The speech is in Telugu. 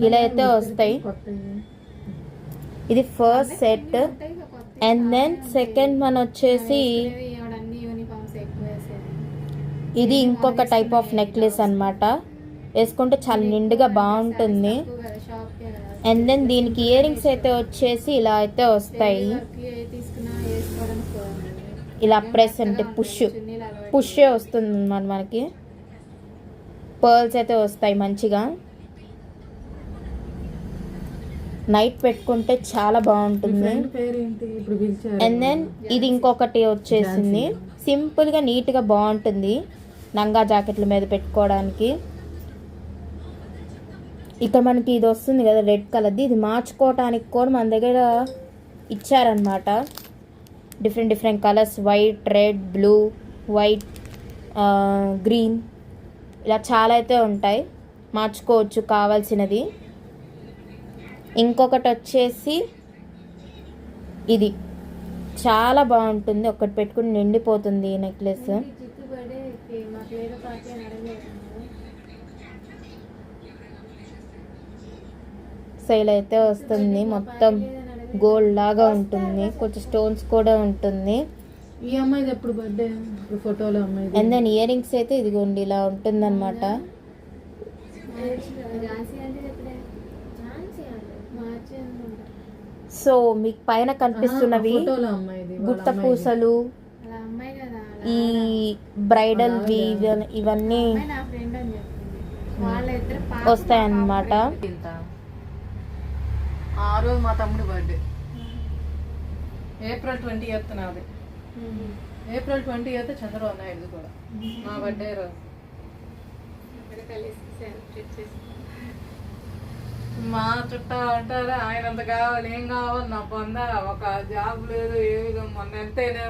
ఇలా అయితే వస్తాయి. ఇది first set. And then second one వచ్చేసి ఇది ఇంకొక టైప్ ఆఫ్ నెక్లెస్ అన్నమాట. వేసుకుంటే చాలా నిండుగా బాగుంటుంది. అండ్ దెన్ దీనికి ఇయర్ రింగ్స్ అయితే వచ్చేసి ఇలా అయితే వస్తాయి. ఇలా ప్రెస్ అంటే పుష్ వస్తుంది అన్నమాట. మనకి పర్ల్స్ అయితే వస్తాయి మంచిగా. నైట్ పెట్టుకుంటే చాలా బాగుంటుంది. అండ్ దెన్ ఇది ఇంకొకటి వచ్చేసింది. సింపుల్గా నీట్గా బాగుంటుంది లంగా జాకెట్ల మీద పెట్టుకోవడానికి. ఇక్కడ మనకి ఇది వస్తుంది కదా రెడ్ కలర్ది, ఇది మార్చుకోవటానికి కూడా మన దగ్గర ఇచ్చారనమాట. Different colours, white, red, blue, white, green, ఇలా చాలా అయితే ఉంటాయి, మార్చుకోవచ్చు కావాల్సినది. ఇంకొకటి వచ్చేసి ఇది చాలా బాగుంటుంది, ఒకటి పెట్టుకుని నిండిపోతుంది ఈ నెక్లెస్. సైల్ అయితే వస్తుంది, మొత్తం గోల్డ్ లాగా ఉంటుంది, కొంచెం స్టోన్స్ కూడా ఉంటుంది. ఈ అమ్మాయిది ఎప్పుడు బర్త్డే ఫోటోలో అమ్మాయి. అండ్ దెన్ ఇయర్ రింగ్స్ అయితే ఇదిగోండి ఇలా ఉంటుంది అనమాట. సో మీకు పైన కనిపిస్తున్నవి గుట్ట పూసలు, ఈ బ్రైడల్ ఇవన్నీ వస్తాయన్నమాట. ఆ రోజు మా తమ్ముడు బర్త్డే ఏప్రిల్ 20th నాది. ఏప్రిల్ 20th చంద్రబాబు నాయుడు కూడా మా బర్త్డే రోజు. మా చుట్టా అంటారా ఆయన అంత కావాలి, ఏం కావాలి, నా పొంద ఒక జాబ్ లేదు, ఏ విధంగా మొన్న ఎంతైనా